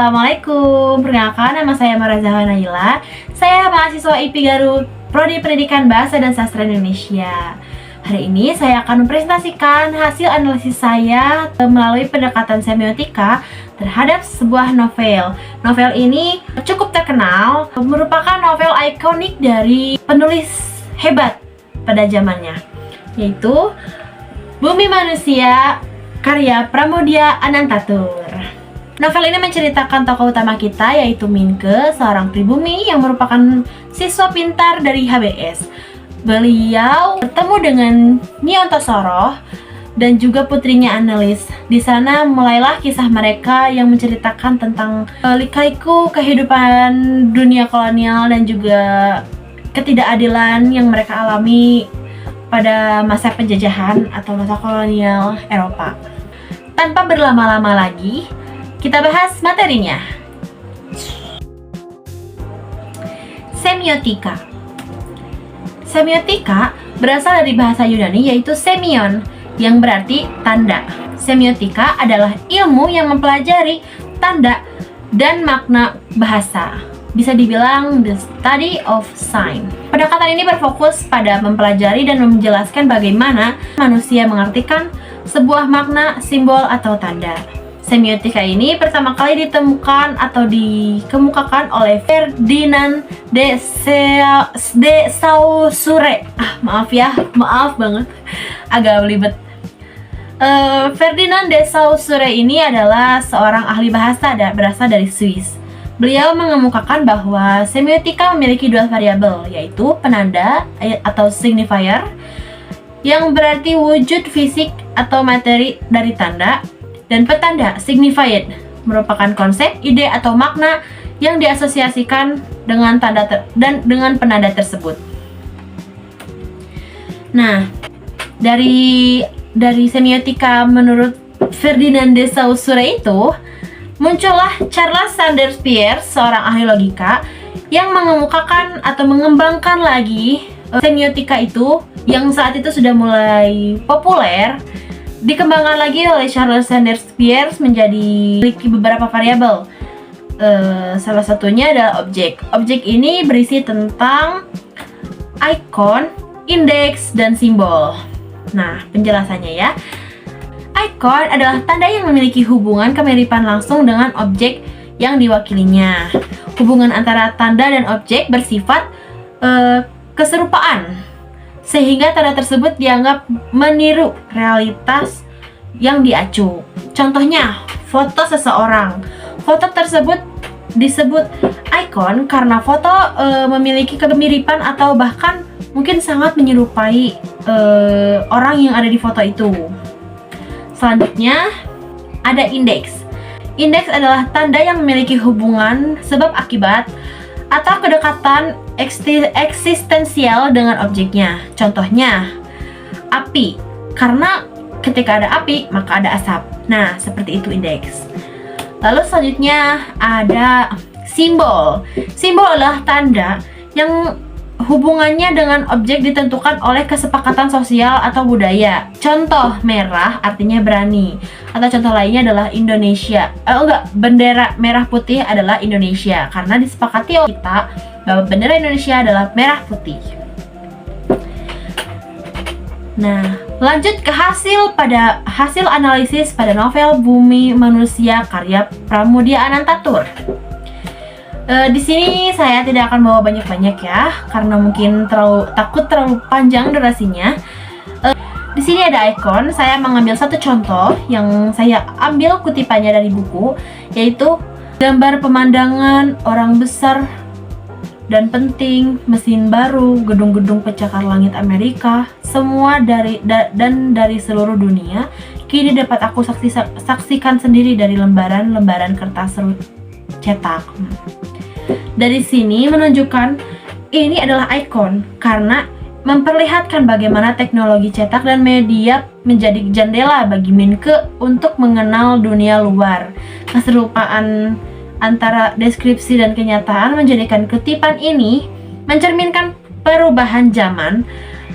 Assalamualaikum, perkenalkan nama saya Marazaha Naila. Saya mahasiswa IP Garut, Prodi Pendidikan Bahasa dan Sastra Indonesia. Hari ini saya akan mempresentasikan hasil analisis saya melalui pendekatan semiotika terhadap sebuah novel. Novel ini cukup terkenal, merupakan novel ikonik dari penulis hebat pada zamannya, yaitu Bumi Manusia karya Pramoedya Anantatur. Novel ini menceritakan tokoh utama kita yaitu Minke, seorang pribumi yang merupakan siswa pintar dari HBS. Beliau bertemu dengan Nyontosoroh dan juga putrinya Annelies. Di sana mulailah kisah mereka yang menceritakan tentang lika-liku kehidupan dunia kolonial dan juga ketidakadilan yang mereka alami pada masa penjajahan atau masa kolonial Eropa. Tanpa berlama-lama lagi, kita bahas materinya. Semiotika. Semiotika berasal dari bahasa Yunani yaitu semion, yang berarti tanda. Semiotika adalah ilmu yang mempelajari tanda dan makna bahasa. Bisa dibilang the study of sign. Pendekatan ini berfokus pada mempelajari dan menjelaskan bagaimana manusia mengartikan sebuah makna, simbol, atau tanda. Semiotika ini pertama kali ditemukan atau dikemukakan oleh Ferdinand de Saussure. Maaf banget, agak belibet. Ferdinand de Saussure ini adalah seorang ahli bahasa berasal dari Swiss. Beliau mengemukakan bahwa semiotika memiliki dua variabel, yaitu penanda atau signifier, yang berarti wujud fisik atau materi dari tanda, dan petanda, signified, merupakan konsep, ide, atau makna yang diasosiasikan dengan tanda dan dengan penanda tersebut. Nah, dari semiotika menurut Ferdinand de Saussure itu, muncullah Charles Sanders Peirce, seorang ahli logika, yang mengemukakan atau mengembangkan lagi semiotika itu, yang saat itu sudah mulai populer. Dikembangkan lagi oleh Charles Sanders Peirce menjadi memiliki beberapa variabel. Salah satunya adalah objek. Objek ini berisi tentang ikon, indeks, dan simbol. Nah, penjelasannya ya. Ikon adalah tanda yang memiliki hubungan kemiripan langsung dengan objek yang diwakilinya. Hubungan antara tanda dan objek bersifat keserupaan, sehingga tanda tersebut dianggap meniru realitas yang diacu. Contohnya, foto seseorang. Foto tersebut disebut ikon karena foto memiliki kemiripan atau bahkan mungkin sangat menyerupai orang yang ada di foto itu. Selanjutnya, ada indeks. Indeks adalah tanda yang memiliki hubungan sebab akibat atau kedekatan eksistensial dengan objeknya. Contohnya, api. Karena ketika ada api, maka ada asap. Nah, seperti itu indeks. Lalu selanjutnya ada simbol. Simbol adalah tanda yang hubungannya dengan objek ditentukan oleh kesepakatan sosial atau budaya. Contoh, merah artinya berani. Atau contoh lainnya adalah Indonesia. Bendera merah putih adalah Indonesia karena disepakati oleh kita bahwa bendera Indonesia adalah merah putih. Nah, lanjut ke hasil analisis pada novel Bumi Manusia karya Pramoedya Anantatur. Di sini saya tidak akan bawa banyak-banyak ya, karena mungkin takut terlalu panjang durasinya. Di sini ada ikon. Saya mengambil satu contoh yang saya ambil kutipannya dari buku, yaitu gambar pemandangan orang besar dan penting, mesin baru, gedung-gedung pencakar langit Amerika, semua dari seluruh dunia kini dapat aku saksikan sendiri dari lembaran-lembaran kertas cetak. Dari sini menunjukkan ini adalah ikon karena memperlihatkan bagaimana teknologi cetak dan media menjadi jendela bagi Minke untuk mengenal dunia luar. Keserupaan antara deskripsi dan kenyataan menjadikan kutipan ini mencerminkan perubahan zaman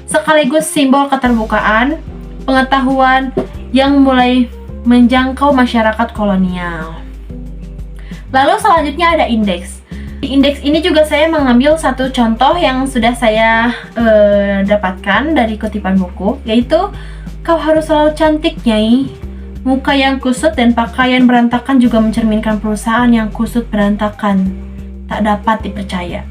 sekaligus simbol keterbukaan pengetahuan yang mulai menjangkau masyarakat kolonial. Lalu selanjutnya ada indeks. Di indeks ini juga saya mengambil satu contoh yang sudah saya dapatkan dari kutipan buku, yaitu kau harus selalu cantik, Nyai. Muka yang kusut dan pakaian berantakan juga mencerminkan perusahaan yang kusut berantakan. Tak dapat dipercaya.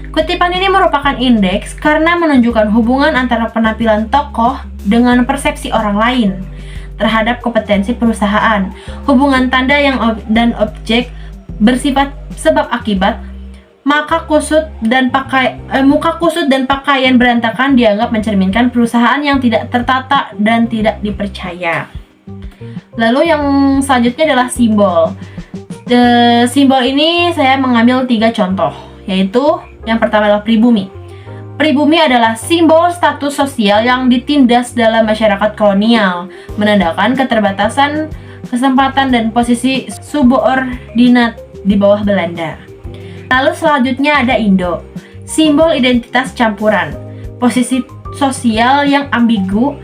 Kutipan ini merupakan indeks karena menunjukkan hubungan antara penampilan tokoh dengan persepsi orang lain terhadap kompetensi perusahaan. Hubungan tanda dan objek bersifat sebab akibat. Muka kusut dan pakaian berantakan dianggap mencerminkan perusahaan yang tidak tertata dan tidak dipercaya. Lalu yang selanjutnya adalah simbol. Simbol ini saya mengambil 3 contoh, yaitu yang pertama adalah pribumi. Pribumi adalah simbol status sosial yang ditindas dalam masyarakat kolonial, menandakan keterbatasan, kesempatan, dan posisi subordinat di bawah Belanda. Lalu selanjutnya ada Indo, simbol identitas campuran, posisi sosial yang ambigu,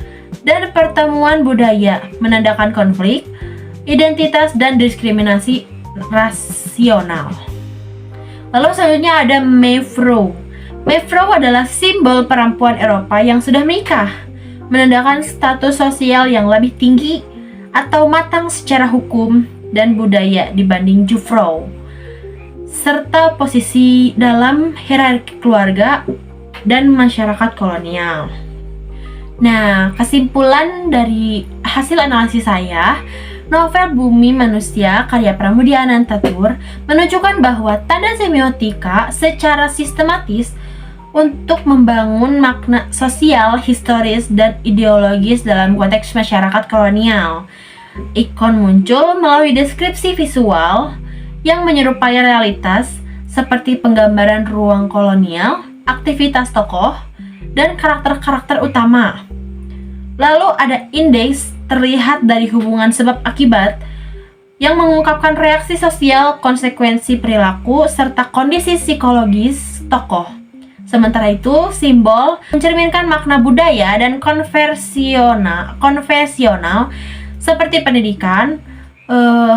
dan pertemuan budaya, menandakan konflik, identitas, dan diskriminasi rasional. Lalu selanjutnya ada Mayfrau. Mayfrau adalah simbol perempuan Eropa yang sudah menikah, menandakan status sosial yang lebih tinggi atau matang secara hukum dan budaya dibanding Jungfrau, serta posisi dalam hierarki keluarga dan masyarakat kolonial. Nah, kesimpulan dari hasil analisis saya, novel Bumi Manusia karya Pramudia Anantatur menunjukkan bahwa tanda semiotika secara sistematis untuk membangun makna sosial, historis, dan ideologis dalam konteks masyarakat kolonial. Ikon muncul melalui deskripsi visual yang menyerupai realitas seperti penggambaran ruang kolonial, aktivitas tokoh, dan karakter-karakter utama. Lalu ada indeks terlihat dari hubungan sebab akibat yang mengungkapkan reaksi sosial, konsekuensi perilaku, serta kondisi psikologis tokoh. Sementara itu, simbol mencerminkan makna budaya dan konvensional seperti pendidikan,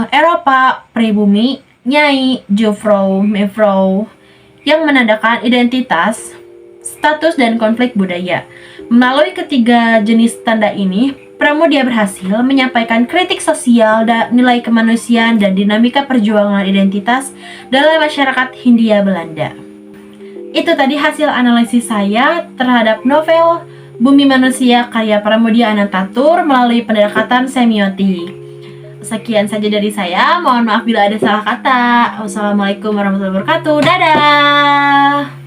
Eropa, pribumi, Nyai, Jungfrau, Mayfrau yang menandakan identitas, status, dan konflik budaya. Melalui ketiga jenis tanda ini, Pramudia berhasil menyampaikan kritik sosial dan nilai kemanusiaan dan dinamika perjuangan identitas dalam masyarakat Hindia Belanda. Itu tadi hasil analisis saya terhadap novel Bumi Manusia karya Pramudia Anantatur melalui pendekatan semiotik. Sekian saja dari saya, mohon maaf bila ada salah kata. Wassalamualaikum warahmatullahi wabarakatuh. Dadah!